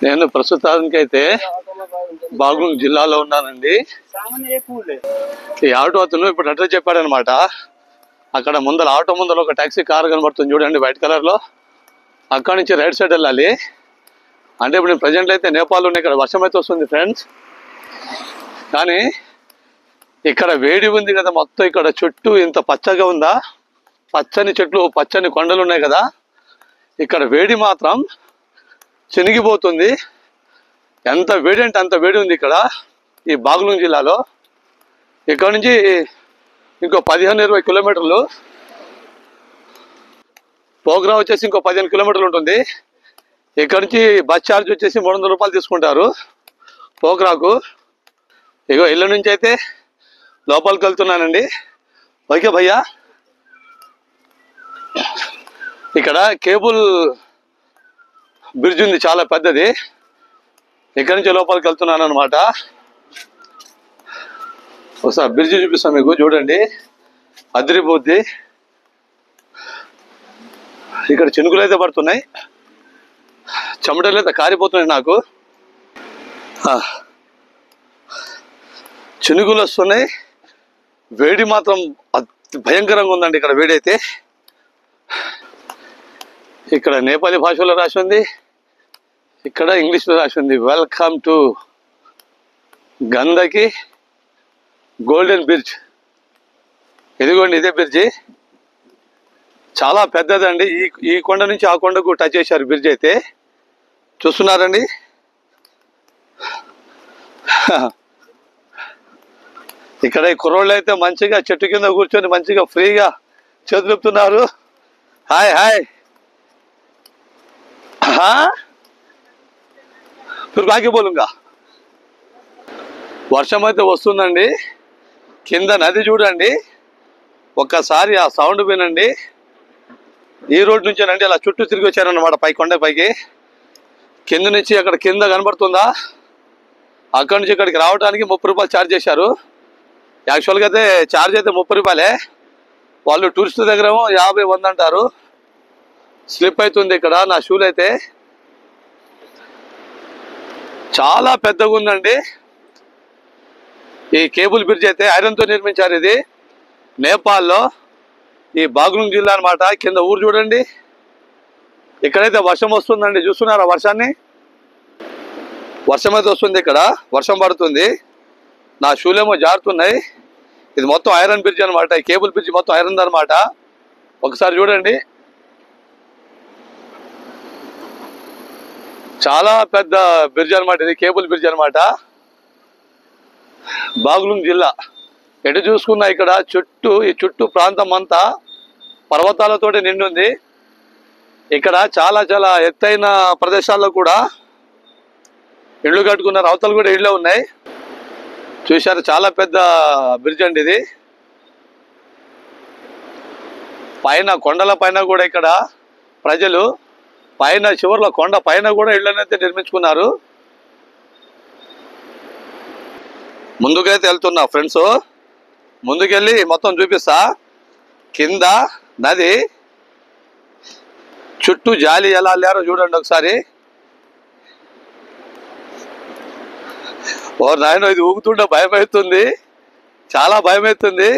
నేను ప్రస్తుతానికైతే బాగ్లూంగ్ జిల్లాలో ఉన్నానండి. ఈ ఆటో అతను ఇప్పుడు అడ్రస్ చెప్పాడనమాట. అక్కడ ముందర ఆటో ముందర ఒక టాక్సీ కార్ కనబడుతుంది చూడండి, వైట్ కలర్ లో. అక్కడి నుంచి రైట్ సైడ్ వెళ్ళాలి. అంటే ఇప్పుడు ప్రజెంట్ అయితే నేపాల్ ఉన్నాయి, ఇక్కడ వర్షం అయితే వస్తుంది ఫ్రెండ్స్. కానీ ఇక్కడ వేడి ఉంది కదా మొత్తం. ఇక్కడ చుట్టూ ఇంత పచ్చగా ఉందా, పచ్చని చెట్లు పచ్చని కొండలు ఉన్నాయి కదా. ఇక్కడ వేడి మాత్రం చెనిగిపోతుంది. ఎంత వేడి అంటే అంత వేడి ఉంది ఇక్కడ ఈ బాగ్లూంగ్ జిల్లాలో. ఇక్కడ నుంచి ఇంకో 15-20 కిలోమీటర్లు. పోగ్రా వచ్చేసి ఇంకో 15 కిలోమీటర్లు ఉంటుంది. ఇక్కడ నుంచి బస్ ఛార్జ్ వచ్చేసి 300 రూపాయలు తీసుకుంటారు పోగ్రాకు. ఇగో ఇళ్ళ నుంచి అయితే లోపలికి వెళ్తున్నానండి. ఓకే భయ్యా, ఇక్కడ కేబుల్ బ్రిడ్జ్ ఉంది, చాలా పెద్దది. ఇక్కడి నుంచి లోపలికి వెళ్తున్నాను అనమాట. ఒకసారి బ్రిడ్జ్ చూపిస్తాను మీకు, చూడండి అదిరిపోద్ది. ఇక్కడ చినుకులు అయితే పడుతున్నాయి, చెమటలు అయితే కారిపోతున్నాయి నాకు. చినుకులు వస్తున్నాయి, వేడి మాత్రం భయంకరంగా ఉందండి ఇక్కడ వేడి అయితే. ఇక్కడ నేపాలీ భాషలో రాసి ఉంది, ఇక్కడ ఇంగ్లీష్లో రాసి ఉంది. Welcome to Gandaki golden bridge. ఇదిగోండి ఇదే బ్రిడ్జి, చాలా పెద్దదండి. ఈ కొండ నుంచి ఆ కొండకు టచ్ చేశారు బ్రిడ్జ్ అయితే, చూస్తున్నారండి. ఇక్కడ ఈ కుర్రోళ్ళు అయితే మంచిగా చెట్టు కింద కూర్చొని మంచిగా ఫ్రీగా చేతులుపుతున్నారు. Hi hi. ఫిర్ బాకీ బోలుంగా. వర్షం అయితే వస్తుందండి. కింద నది చూడండి, ఒక్కసారి ఆ సౌండ్ వినండి. ఈ రోడ్ నుంచేనండి అలా చుట్టూ తిరిగి వచ్చారన్నమాట పై కొండ పైకి. కింద నుంచి అక్కడ కింద కనబడుతుందా, అక్కడి నుంచి ఇక్కడికి రావడానికి 30 రూపాయలు ఛార్జ్ చేశారు. యాక్చువల్గా అయితే ఛార్జ్ అయితే 30 రూపాయలే. వాళ్ళు టూరిస్ట్ దగ్గర 50-100 అంటారు. స్లిప్ అవుతుంది ఇక్కడ నా షూలు అయితే. చాలా పెద్దగా ఉందండి ఈ కేబుల్ బ్రిడ్జ్ అయితే. ఐరన్తో నిర్మించారు ఇది నేపాల్లో, ఈ బాగ్లూంగ్ జిల్లా అనమాట. కింద ఊరు చూడండి. ఇక్కడైతే వర్షం వస్తుందండి, చూస్తున్నారా వర్షాన్ని? వర్షం అయితే వస్తుంది, ఇక్కడ వర్షం పడుతుంది. నా షూలేమో జారుతున్నాయి. ఇది మొత్తం ఐరన్ బ్రిడ్జ్ అనమాట. ఈ కేబుల్ బ్రిడ్జ్ మొత్తం ఐరన్ అనమాట. ఒకసారి చూడండి, చాలా పెద్ద బ్రిడ్జ్ అనమాట ఇది, కేబుల్ బ్రిడ్జ్ అనమాట. బాగ్లూంగ్ జిల్లా ఎటు చూసుకున్నా ఇక్కడ ఈ చుట్టూ ప్రాంతం అంతా పర్వతాలతోటి నిండి ఉంది. ఇక్కడ చాలా చాలా ఎత్తైన ప్రదేశాల్లో కూడా ఇళ్ళు కట్టుకున్నారు. అవతలు కూడా ఇళ్ళే ఉన్నాయి, చూశారు. చాలా పెద్ద బ్రిడ్జ్ అండి ఇది. పైన కొండల పైన కూడా ఇక్కడ ప్రజలు పైన చివర్ల కొండ పైన కూడా ఇళ్ళనైతే నిర్మించుకున్నారు. ముందుకైతే వెళ్తున్నా ఫ్రెండ్స్, ముందుకెళ్ళి మొత్తం చూపిస్తా. కింద నది చుట్టూ జాలి ఎలా లేరో చూడండి ఒకసారి. ఓ నాయన, ఇది ఊగుతుంటే భయం అవుతుంది, చాలా భయం అవుతుంది.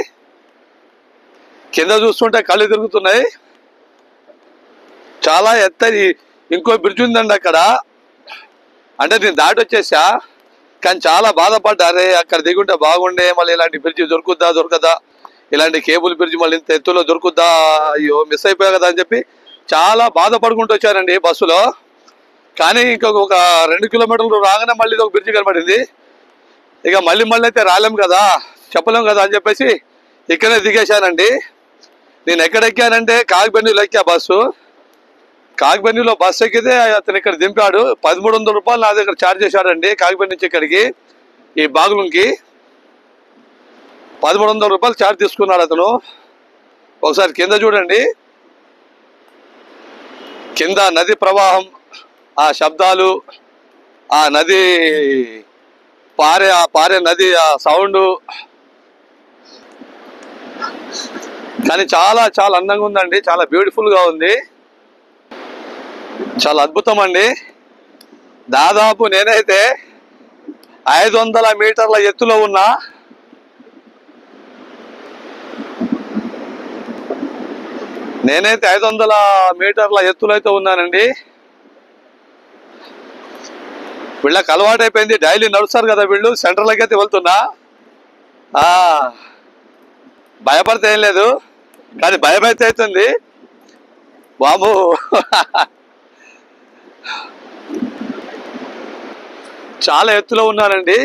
కింద చూస్తుంటే కళ్ళు తిరుగుతున్నాయి. చాలా ఎత్తది. ఇంకో బ్రిడ్జ్ ఉందండి అక్కడ, అంటే నేను దాటి వచ్చేసా. కానీ చాలా బాధపడ్డారే, అక్కడ దిగుంటే బాగుండే, మళ్ళీ ఇలాంటి బ్రిడ్జ్ దొరకదా, ఇలాంటి కేబుల్ బ్రిడ్జ్ మళ్ళీ ఇంత ఎత్తులో దొరుకుద్దా, అయ్యో మిస్ అయిపోయా కదా అని చెప్పి చాలా బాధపడుకుంటూ వచ్చారండి బస్సులో. కానీ ఇంకొక 2 కిలోమీటర్లు రాగానే మళ్ళీ ఒక బ్రిడ్జ్ కనబడింది. ఇక మళ్ళీ అయితే రాలేం కదా, చెప్పలేం కదా అని చెప్పేసి ఇక్కడే దిగేశానండి. నేను ఎక్కడ ఎక్కానంటే కాగ్బెన్నీలో ఎక్కా బస్సు. కాగ్బెన్నీలో బస్సు ఎక్కితే అతను ఇక్కడ దింపాడు. 1300 రూపాయలు నా దగ్గర ఛార్జ్ చేశాడండి. కాగ్బెన్నీ నుంచి ఇక్కడికి ఈ బాగ్లూంగ్కి 1300 రూపాయలు ఛార్జ్ తీసుకున్నాడు అతను. ఒకసారి కింద చూడండి, కింద నది ప్రవాహం, ఆ శబ్దాలు, ఆ నది పారే నది ఆ సౌండ్. కానీ చాలా చాలా అందంగా ఉందండి, చాలా బ్యూటిఫుల్ గా ఉంది, చాలా అద్భుతం అండి. దాదాపు నేనైతే 500 మీటర్ల ఎత్తులో ఉన్నా. నేనైతే 500 మీటర్ల ఎత్తులో అయితే ఉన్నానండి. వీళ్ళకి అలవాటు అయిపోయింది, డైలీ నడుస్తారు కదా వీళ్ళు. సెంటర్లోకి అయితే వెళ్తున్నా. భయపడితే ఏం లేదు, కానీ భయం అయితే అవుతుంది బాబు. చాలా ఎత్తులో ఉన్నానండి,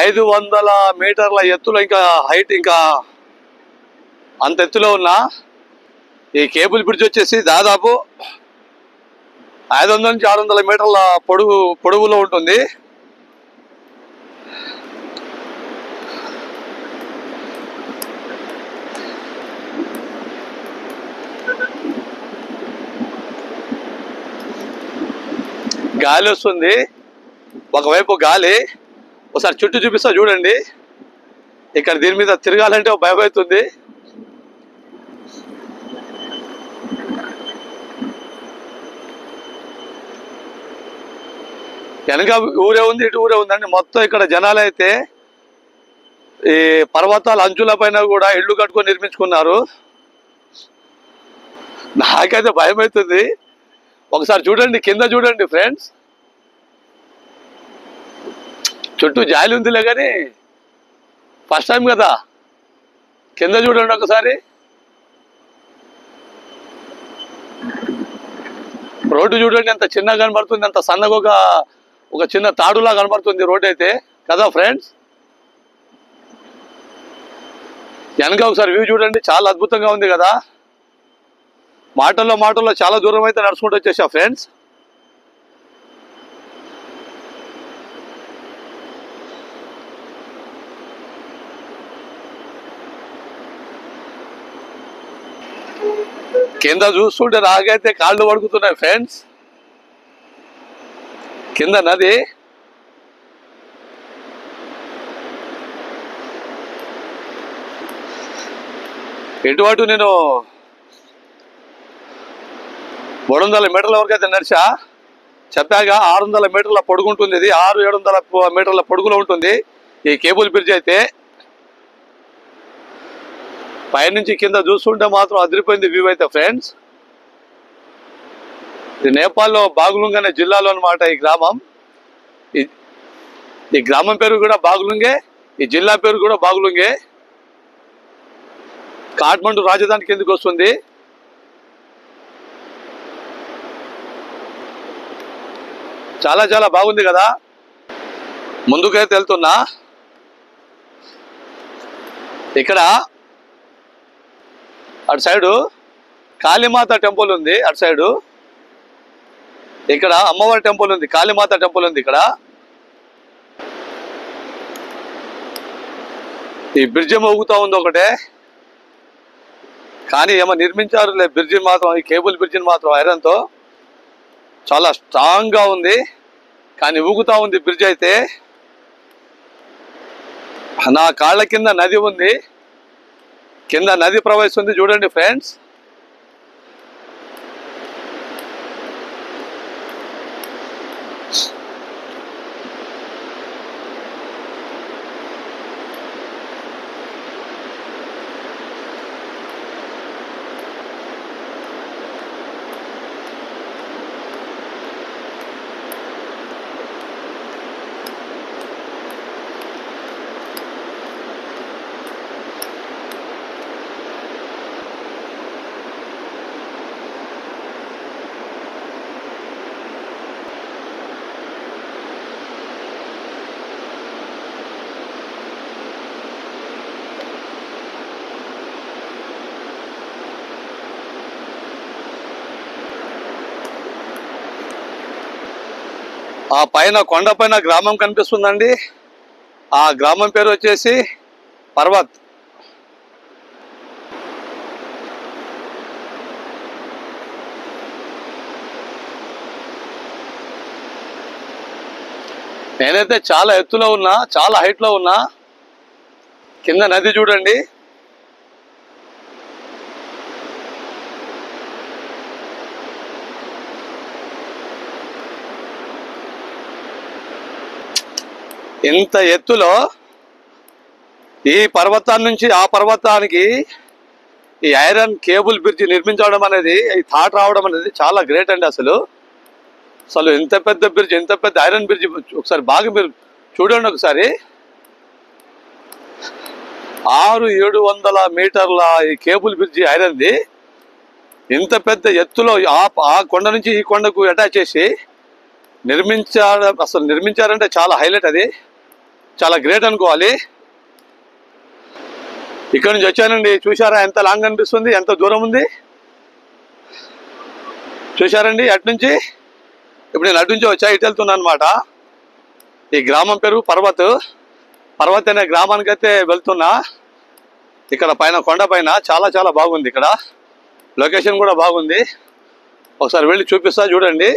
500 మీటర్ల ఎత్తులో, ఇంకా హైట్ ఇంకా అంత ఎత్తులో ఉన్నా. ఈ కేబుల్ బ్రిడ్జ్ వచ్చేసి దాదాపు 500 నుంచి 600 మీటర్ల పొడవులో ఉంటుంది. గాలి వస్తుంది, ఒకవైపు గాలి. ఒకసారి చుట్టూ చూపిస్తా చూడండి. ఇక్కడ దీని మీద తిరగాలంటే భయం అవుతుంది. వెనక ఊరే ఉంది, ఇటు ఊరే ఉందండి. మొత్తం ఇక్కడ జనాలు అయితే ఈ పర్వతాల అంచుల పైన కూడా ఇళ్ళు కట్టుకొని నిర్మించుకున్నారు. నాకైతే భయం అవుతుంది. ఒకసారి చూడండి, కింద చూడండి ఫ్రెండ్స్. చుట్టూ జాలి ఉందిలే కానీ ఫస్ట్ టైం కదా. కింద చూడండి ఒకసారి. రోడ్డు చూడండి ఎంత చిన్నగా కనబడుతుంది, ఎంత సన్నగా ఒక చిన్న తాడులా కనబడుతుంది రోడ్డు అయితే కదా ఫ్రెండ్స్. వెనక ఒకసారి వ్యూ చూడండి, చాలా అద్భుతంగా ఉంది కదా. మాటల్లో చాలా దూరం అయితే నడుచుకుంటూ వచ్చేసా ఫ్రెండ్స్. కింద చూస్తుంటే నాకైతే కాళ్ళు వణుకుతున్నాయి ఫ్రెండ్స్. కింద నది, ఇటువంటి నేను 300 మీటర్ల వరకు అయితే నడిచా. చెప్పాగా 600 మీటర్ల పొడుగుంటుంది. ఇది 600-700 మీటర్ల పొడుగులో ఉంటుంది ఈ కేబుల్ బ్రిడ్జ్ అయితే. పైనుంచి కింద చూస్తుంటే మాత్రం అదిరిపోయింది వ్యూ అయితే ఫ్రెండ్స్. ఇది నేపాల్లో బాగులుంగ్ అనే జిల్లాలో అనమాట ఈ గ్రామం. ఈ గ్రామం పేరు కూడా బాగులుంగే, ఈ జిల్లా పేరు కూడా బాగులుంగే. కాఠ్మండు రాజధాని కిందకి వస్తుంది. చాలా చాలా బాగుంది కదా. ముందుకైతే వెళ్తున్నా. ఇక్కడ అటు సైడు కాళీమాత టెంపుల్ ఉంది, అటు సైడు. ఇక్కడ అమ్మవారి టెంపుల్ ఉంది, కాళీమాత టెంపుల్ ఉంది ఇక్కడ. ఈ బ్రిడ్జి మోగుతూ ఉంది ఒకటే, కానీ ఏమో నిర్మించారు లే బ్రిడ్జిని మాత్రం. ఈ కేబుల్ బ్రిడ్జిని మాత్రం ఐరన్తో చాలా స్ట్రాంగ్గా ఉంది, కానీ ఊగుతూ ఉంది బ్రిడ్జ్ అయితే. నా కాళ్ళ కింద నది ఉంది, కింద నది ప్రవహిస్తుంది చూడండి ఫ్రెండ్స్. ఆ పైన కొండ పైన గ్రామం కనిపిస్తుందండి. ఆ గ్రామం పేరు వచ్చేసి పర్వత్. నేనైతే చాలా ఎత్తులో ఉన్నా, చాలా హైట్లో ఉన్నా. కింద నది చూడండి. ఇంత ఎత్తులో ఈ పర్వతాన్ని నుంచి ఆ పర్వతానికి ఈ ఐరన్ కేబుల్ బ్రిడ్జ్ నిర్మించడం అనేది, ఈ థాట్ రావడం అనేది చాలా గ్రేట్ అండి. అసలు ఎంత పెద్ద బ్రిడ్జ్, ఎంత పెద్ద ఐరన్ బ్రిడ్జ్, ఒకసారి బాగా మీరు చూడండి. ఒకసారి 600-700 మీటర్ల ఈ కేబుల్ బ్రిడ్జి ఐరన్ది ఇంత పెద్ద ఎత్తులో ఆ కొండ నుంచి ఈ కొండకు అటాచ్ చేసి నిర్మించారంటే చాలా హైలైట్. అది చాలా గ్రేట్ అనుకోవాలి. ఇక్కడ నుంచి వచ్చానండి, చూసారా ఎంత లాంగ్ అనిపిస్తుంది, ఎంత దూరం ఉంది చూసారండి. అట్నుంచి ఇప్పుడు నేను అటు నుంచి వచ్చా, ఇటు వెళ్తున్నాను అనమాట. ఈ గ్రామం పేరు పర్వత్ అనే గ్రామానికి అయితే వెళ్తున్నా. ఇక్కడ పైన కొండ పైన చాలా బాగుంది. ఇక్కడ లొకేషన్ కూడా బాగుంది. ఒకసారి వెళ్ళి చూపిస్తా, చూడండి.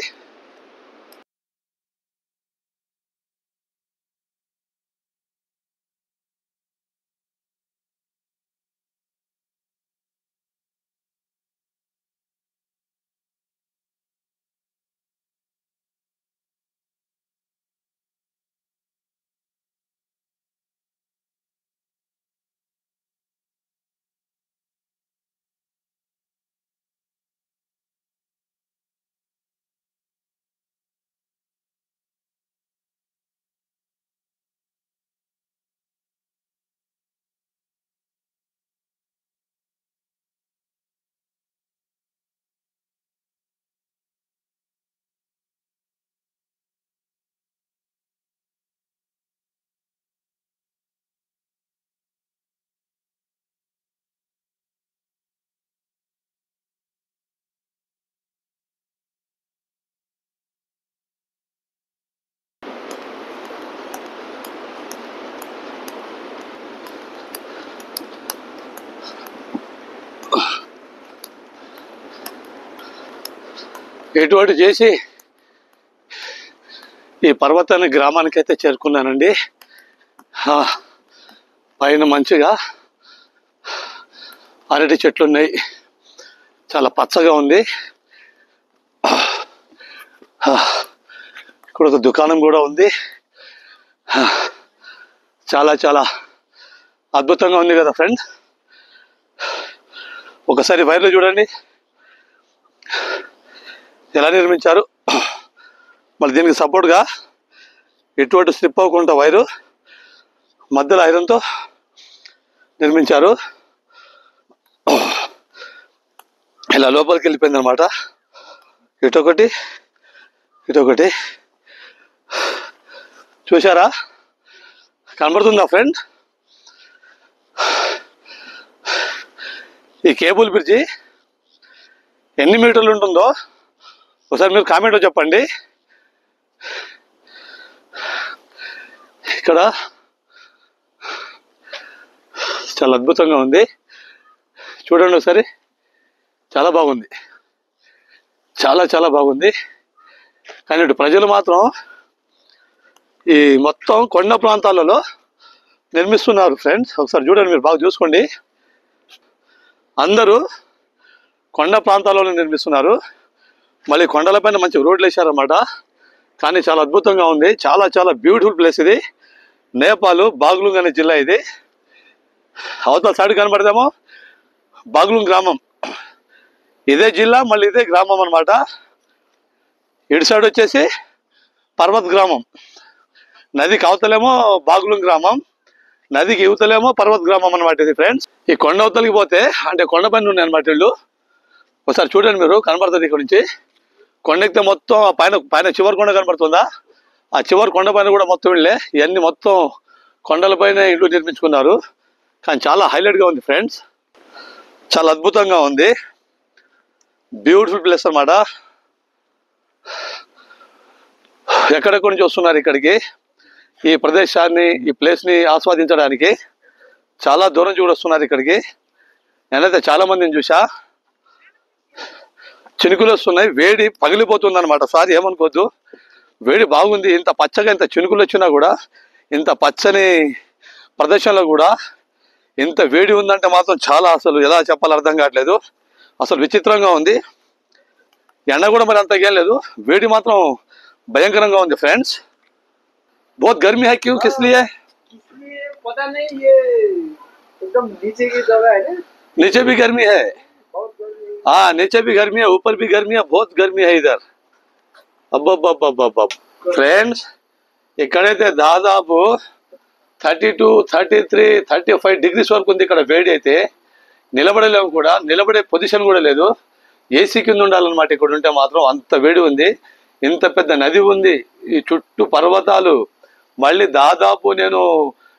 ఎటువంటి చేసి ఈ పర్వతాన్ని గ్రామానికి అయితే చేరుకున్నానండి. పైన మంచిగా అరటి చెట్లు ఉన్నాయి, చాలా పచ్చగా ఉంది. ఇక్కడ ఒక దుకాణం కూడా ఉంది. చాలా అద్భుతంగా ఉంది కదా ఫ్రెండ్. ఒకసారి వైర్లు చూడండి ఎలా నిర్మించారు. మళ్ళీ దీనికి సపోర్ట్గా ఎటువంటి స్లిప్ అవ్వకుండా వైరు మధ్యలో ఐరన్తో నిర్మించారు. ఇలా లోపలికి వెళ్ళిపోయింది అనమాట. ఇటొకటి చూసారా, కనబడుతుందా ఫ్రెండ్? ఈ కేబుల్ బ్రిడ్జి ఎన్ని మీటర్లు ఉంటుందో ఒకసారి మీరు కామెంట్లో చెప్పండి. ఇక్కడ చాలా అద్భుతంగా ఉంది, చూడండి ఒకసారి. చాలా బాగుంది, చాలా బాగుంది. కానీ ఇటు ప్రజలు మాత్రం ఈ మొత్తం కొండ ప్రాంతాలలో నిర్మిస్తున్నారు ఫ్రెండ్స్. ఒకసారి చూడండి, మీరు బాగా చూసుకోండి. అందరూ కొండ ప్రాంతాలలో నిర్మిస్తున్నారు. మళ్ళీ కొండలపైన మంచి రోడ్లు వేశారన్నమాట. కానీ చాలా అద్భుతంగా ఉంది, చాలా బ్యూటిఫుల్ ప్లేస్ ఇది. నేపాల్ బాగ్లుంగ్ అనే జిల్లా ఇది. అవతల సైడ్ కనబడదేమో బాగ్లుంగ్ గ్రామం, ఇదే జిల్లా, మళ్ళీ ఇదే గ్రామం అనమాట. ఇటు సైడ్ వచ్చేసి పర్వత్ గ్రామం, నదికి అవతలేమో బాగ్లుంగ్ గ్రామం, నదికి యువతలేమో పర్వత్ గ్రామం అనమాట ఇది ఫ్రెండ్స్. ఈ కొండ అవతలకి పోతే అంటే కొండ పైన ఉన్నాయి అనమాట ఇళ్ళు. ఒకసారి చూడండి, మీరు కనబడుతుంది ఇక్కడ నుంచి. కొండ ఎక్కితే మొత్తం పైన చివరి కొండ కనబడుతుందా, ఆ చివరి కొండ పైన కూడా మొత్తం ఇళ్ళే. ఇవన్నీ మొత్తం కొండలపైన ఇళ్ళు నిర్మించుకున్నారు. కానీ చాలా హైలైట్గా ఉంది ఫ్రెండ్స్, చాలా అద్భుతంగా ఉంది. బ్యూటిఫుల్ ప్లేస్ అన్నమాట. ఎక్కడెక్కడి నుంచి వస్తున్నారు ఇక్కడికి, ఈ ప్రదేశాన్ని, ఈ ప్లేస్ని ఆస్వాదించడానికి. చాలా దూరం నుంచి కూడా వస్తున్నారు ఇక్కడికి. నేనైతే చాలా మందిని చూసా. చినుకులు వస్తున్నాయి, వేడి పగిలిపోతుంది అనమాట. సారీ ఏమనుకోవద్దు, వేడి బాగుంది. ఇంత పచ్చగా ఇంత చినుకులు వచ్చినా కూడా, ఇంత పచ్చని ప్రదేశంలో కూడా ఇంత వేడి ఉందంటే మాత్రం చాలా, అసలు ఎలా చెప్పాలో అర్థం కావట్లేదు. అసలు విచిత్రంగా ఉంది. ఎండ కూడా మరి అంతకేం లేదు, వేడి మాత్రం భయంకరంగా ఉంది ఫ్రెండ్స్. बहुत गर्मी है, क्यों, किस लिए? इसलिए पता नहीं, ये एकदम नीचे की जगह है ना, नीचे भी गर्मी है। बहुत गर्मी है। हाँ, नीचे भी गर्मी है, ऊपर भी गर्मी है, बहुत गर्मी है इधर। అబ్బబ్బబ్బబ్బబ్బ ఫ్రెండ్స్, ఇక్కడైతే దాదాపు 32, 33, 35 డిగ్రీస్ వరకు ఉంది ఇక్కడ వేడి. అయితే నిలబడలేము కూడా, నిలబడే పొజిషన్ కూడా లేదు. ఏసీ కింద ఉండాలన్నమాట ఇక్కడ ఉంటే మాత్రం, అంత వేడి ఉంది. ఇంత పెద్ద నది ఉంది, ఈ చుట్టూ పర్వతాలు. మళ్ళీ దాదాపు నేను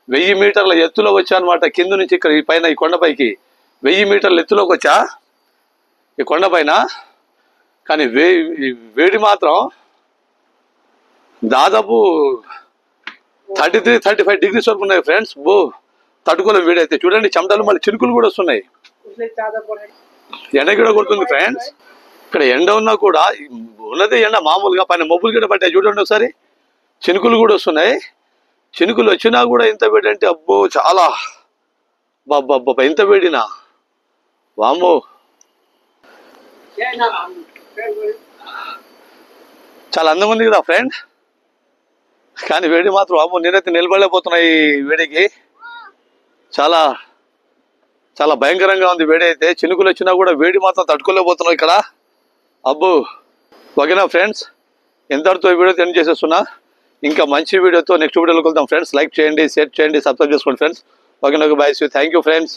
1000 మీటర్ల ఎత్తులో వచ్చా అనమాట. కింద నుంచి ఇక్కడ ఈ పైన ఈ కొండపైకి 1000 మీటర్ల ఎత్తులోకి వచ్చా ఈ కొండపైన. కానీ వేడి మాత్రం దాదాపు 33, 35 డిగ్రీస్ వరకు ఉన్నాయి ఫ్రెండ్స్. తట్టుకోలేం వేడి. అయితే చూడండి, చెమటలు, మళ్ళీ చినుకులు కూడా వస్తున్నాయి. ఎండ కూడా కొడుతుంది ఫ్రెండ్స్. ఇక్కడ ఎండ ఉన్నా కూడా ఉన్నది ఎండ మామూలుగా, పైన మబ్బులు కూడా పట్టాయి చూడండి ఒకసారి. చినుకులు కూడా వస్తున్నాయి. చినుకులు వచ్చినా కూడా ఇంత వేడి అంటే అబ్బో, చాలా బాబ్బా, ఇంత వేడినా వామ్మో. చాలా అందంగా ఉంది కదా ఫ్రెండ్, కానీ వేడి మాత్రం అమ్మో, నేనైతే నిలబడలేకపోతున్నా ఈ వేడికి. చాలా చాలా భయంకరంగా ఉంది వేడి. అయితే చినుకులు వచ్చినా కూడా వేడి మాత్రం తట్టుకోలేకపోతున్నాం ఇక్కడ. అబ్బో. ఓకేనా ఫ్రెండ్స్, ఎంతటితో ఈ వీడియో ఎండ్ చేసేస్తున్నా. ఇంకా మంచి వీడియోతో నెక్స్ట్ వీడియోలోకి వెళ్తాం ఫ్రెండ్స్. లైక్ చేయండి, షేర్ చేయండి, సబ్స్క్రైబ్ చేసుకోండి ఫ్రెండ్స్. ఓకేనా, బాయ్, థ్యాంక్ యూ ఫ్రెండ్స్.